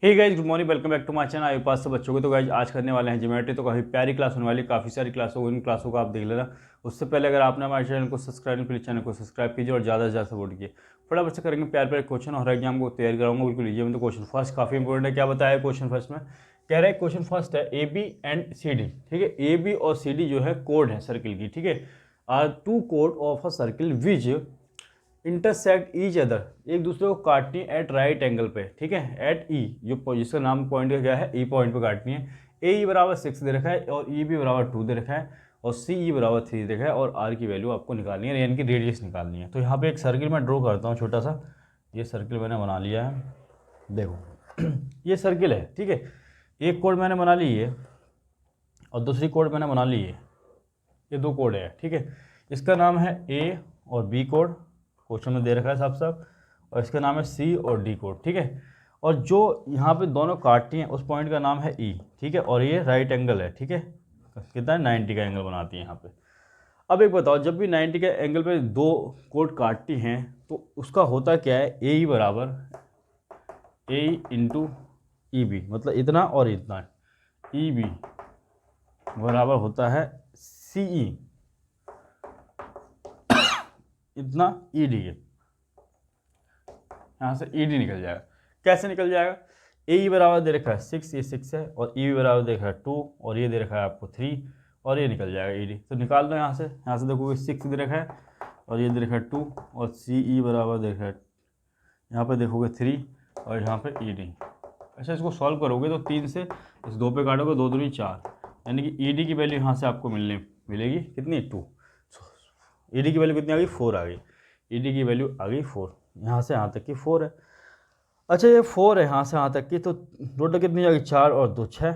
Hey guys, good morning, welcome back to my channel. आई पास से बच्चों को तो गाइस आज करने वाले हैं ज्योमेट्री। तो काफ़ी प्यारी क्लास होने वाली, काफ़ी सारी क्लास होगी, उन क्लासों को आप देख लेना। उससे पहले अगर आपने हमारे चैनल को सब्सक्राइब नहीं किया, चैनल को सब्सक्राइब कीजिए और ज़्यादा से ज़्यादा सपोर्ट कीजिए। फटाफट से करेंगे प्यार प्यारे क्वेश्चन और एग्जाम को तैयार कराऊंगा, बिल्कुल लीजिए। तो क्वेश्चन फर्स्ट काफ़ी इंपॉर्टेंट है। क्या बताया क्वेश्चन फर्स्ट में? कह रहा है क्वेश्चन फर्स्ट है A B and C D. ठीक है, ए बी और सी डी जो है कोड है सर्किल की। ठीक है, आर टू कोड of a circle which intersect each other, एक दूसरे को काटनी है एट राइट एंगल पे। ठीक है, एट ई, जो जिसका नाम पॉइंट का क्या है, ई पॉइंट पे काटनी है। ए ई बराबर 6 दे रखा है और ई बी बराबर 2 दे रखा है और सी ई बराबर 3 दे रखा है और आर की वैल्यू आपको निकालनी है, यानी कि रेडियस निकालनी है। तो यहाँ पे एक सर्किल मैं ड्रॉ करता हूँ छोटा सा। ये सर्किल मैंने बना लिया है, देखो ये सर्किल है। ठीक है, एक कोड मैंने बना ली है और दूसरी कोड मैंने बना ली है। ये दो कोड है। ठीक है, इसका नाम है ए और बी कोड, क्वेश्चन में दे रखा है साफ साफ, और इसका नाम है सी और डी कोड। ठीक है, और जो यहाँ पे दोनों काटती हैं उस पॉइंट का नाम है ई। ठीक है, और ये राइट एंगल है। ठीक है, कितना है, 90 का एंगल बनाती है यहाँ पे। अब एक बताओ, जब भी 90 के एंगल पे दो कोड काटती हैं तो उसका होता क्या है, ए ई बराबर ए इंटू ई बी, मतलब इतना और इतना। ई बी बराबर होता है सी ई, इतना ई डी है। यहाँ से ई डी निकल जाएगा। कैसे निकल जाएगा? ए ई बराबर दे रखा है 6, ये 6 है, और ई बी बराबर दे रखा है 2 और ये दे रखा है आपको 3, और ये निकल जाएगा ई डी। तो निकाल दो यहाँ से देखोगे 6 दे रखा है और ये दे रखा है 2 और सी ई बराबर दे रखा है, यहाँ पे देखोगे 3 और यहाँ पे ई डी। अच्छा, इसको सॉल्व करोगे तो 3 से इस 2 पे काटोगे, 2 दूनी 4, यानी कि ई डी की वैल्यू यहाँ से आपको मिलेगी कितनी, 2। ई डी की वैल्यू कितनी आ गई, 4 आ गई। ई डी की वैल्यू आ गई 4, यहाँ से यहाँ तक की 4 है। अच्छा, ये 4 है यहाँ से यहाँ तक की, तो टोटल कितनी जाएगी, 4 और 2 6,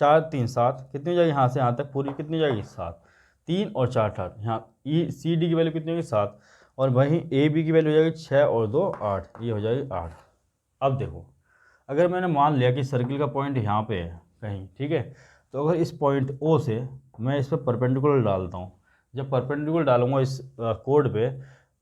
4 3 7, कितनी हो जाएगी यहाँ से यहाँ तक पूरी, कितनी जाएगी 7, 3 और 4 8। यहाँ ई सी डी की वैल्यू कितनी होगी 7, और वहीं ए बी की वैल्यू हो जाएगी 6 और 2 8, ये हो जाएगी 8। अब देखो, अगर मैंने मान लिया कि सर्किल का पॉइंट यहाँ पे है कहीं, ठीक है, तो अगर इस पॉइंट ओ से मैं इस पर परपेंडिकुलर डालता हूँ, जब परपेंडिकुलर डालूंगा इस कोड पे,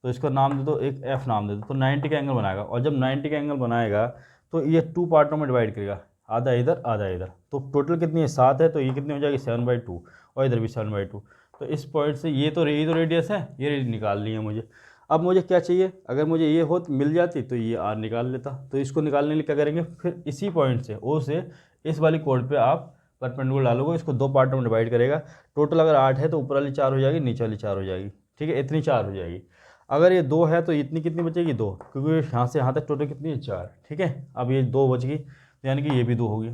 तो इसका नाम दे दो, एक एफ नाम दे दो, तो 90 का एंगल बनाएगा। और जब 90 का एंगल बनाएगा तो ये 2 पार्टों में डिवाइड करेगा, आधा इधर आधा इधर। तो टोटल कितनी है, 7 है, तो ये कितनी हो जाएगी 7/2, और इधर भी 7/2। तो इस पॉइंट से ये तो रेडियस है, ये निकालनी है मुझे। अब मुझे क्या चाहिए, अगर मुझे ये हो मिल जाती तो ये आर निकाल लेता। तो इसको निकालने के लिए क्या करेंगे, फिर इसी पॉइंट से ओ से इस वाली कोड पे आप परपेंडिकुलर डालोगे, इसको 2 पार्टों में डिवाइड करेगा। टोटल अगर 8 है तो ऊपर वाली 4 हो जाएगी, नीचे वाली 4 हो जाएगी। ठीक है, इतनी 4 हो जाएगी। अगर ये 2 है तो इतनी कितनी बचेगी, 2, क्योंकि यहाँ से यहाँ तक टोटल कितनी है, 4। ठीक है, अब ये 2 बच गई, यानी कि ये भी 2 होगी।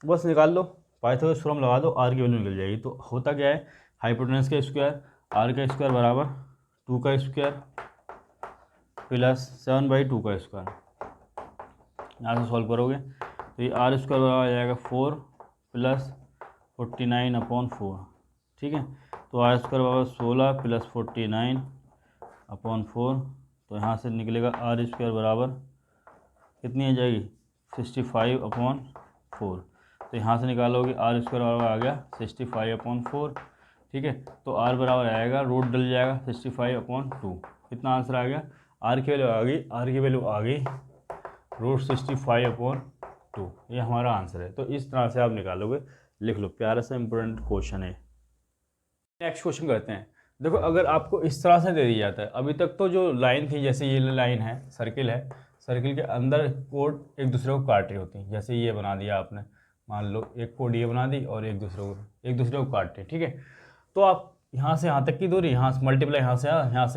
बस निकाल लो, पाइथागोरस थ्योरम लगा दो, आर की वैल्यू निकल जाएगी। तो होता क्या है, हाइपोटेनस का स्क्वायर, आर का स्क्वायर बराबर 2 का स्क्वायर प्लस 7/2 का स्क्वायर। यहाँ से सॉल्व करोगे तो ये आर स्क्वायर बराबर आ जाएगा 4 प्लस 49/4। ठीक है, तो आर स्क्वायर बराबर 16 प्लस 49/4। तो यहाँ से निकलेगा आर स्क्वायर बराबर कितनी आ जाएगी, 65/4। तो यहाँ से निकालोगे आर स्क्वायर बराबर आ गया 65/4। ठीक है, तो आर बराबर आएगा, रूट डल जाएगा 65/2। कितना आंसर आ गया, आर की वैल्यू आ गई, आर की वैल्यू आ गई √65/2। ये हमारा आंसर है। तो इस तरह से आप निकालोगे, लिख लो, प्यारा सा इंपॉर्टेंट क्वेश्चन है। नेक्स्ट क्वेश्चन करते हैं। देखो, अगर आपको इस तरह से दे दिया जाता है, अभी तक तो जो लाइन थी, जैसे ये लाइन है, सर्किल है, सर्किल के अंदर कोड एक दूसरे को काट रही होती हैं। जैसे ये बना दिया आपने, मान लो एक कोड ये बना दी और एक दूसरे को काट रही। ठीक है, तो आप यहाँ से यहाँ तक की दूरी, यहाँ से मल्टीप्लाई, यहाँ से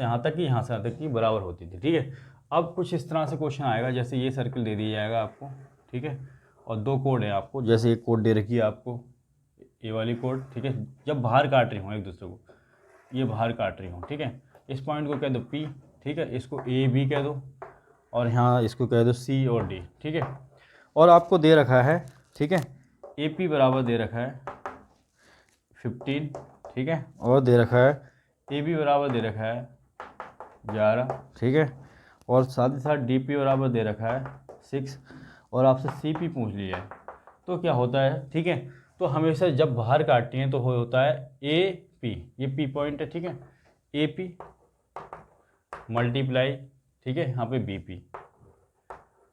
यहाँ तक की, यहाँ से यहाँ तक की बराबर होती थी। ठीक है, अब कुछ इस तरह से क्वेश्चन आएगा, जैसे ये सर्किल दे दिया जाएगा आपको। ठीक है, और 2 कोड है आपको, जैसे एक कोड दे रखी है आपको, ये वाली कोड। ठीक है, जब बाहर काट रही हूँ एक दूसरे को, ये बाहर काट रही हूँ। ठीक है, इस पॉइंट को कह दो P। ठीक है, इसको A B कह दो, और यहाँ इसको कह दो C और D। ठीक है, और आपको दे रखा है, ठीक है, AP बराबर दे रखा है 15। ठीक है, और दे रखा है AB बराबर दे रखा है 11। ठीक है, और साथ ही साथ DP बराबर दे रखा है 6, और आपसे CP पूछ लिया है। तो क्या होता है, ठीक है, तो हमेशा जब बाहर काटती हैं तो होता है AP, ये P पॉइंट है। ठीक है, AP मल्टीप्लाई, ठीक है, यहाँ पे BP,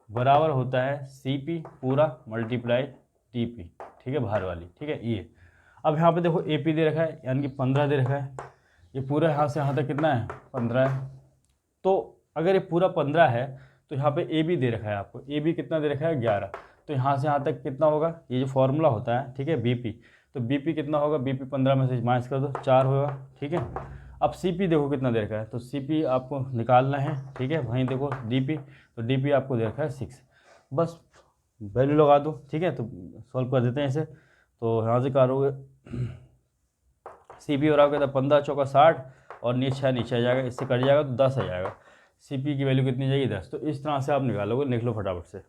बराबर होता है सी पी पूरा मल्टीप्लाई टी पी, ठीक है, बाहर वाली, ठीक है ये। अब यहाँ पे देखो ए पी दे रखा है यानी कि 15 दे रखा है, ये पूरा यहाँ से यहाँ तक कितना है 15 है। तो अगर ये पूरा 15 है तो यहाँ पे ए बी दे रखा है आपको, ए बी कितना दे रखा है 11, तो यहाँ से यहाँ तक कितना होगा, ये जो फॉर्मूला होता है, ठीक है बी पी, तो बी पी कितना होगा, बी पी 15 में से माइनस कर दो 4 होगा, ठीक है। अब सी पी देखो कितना दे रखा है, तो सी पी आपको निकालना है, ठीक है। वहीं देखो डी पी, तो डी पी आपको दे रखा है 6, बस वैल्यू लगा दो, ठीक है। तो सॉल्व कर देते हैं इसे, तो यहाँ से करोगे सी पी बराबर कहता है 15 चौका 60 और नीचे नीचे आ जाएगा, इससे कट जाएगा तो 10 आ जाएगा। सी पी की वैल्यू कितनी जाएगी 10। तो इस तरह से आप निकालोगे, लिख लो फटाफट से।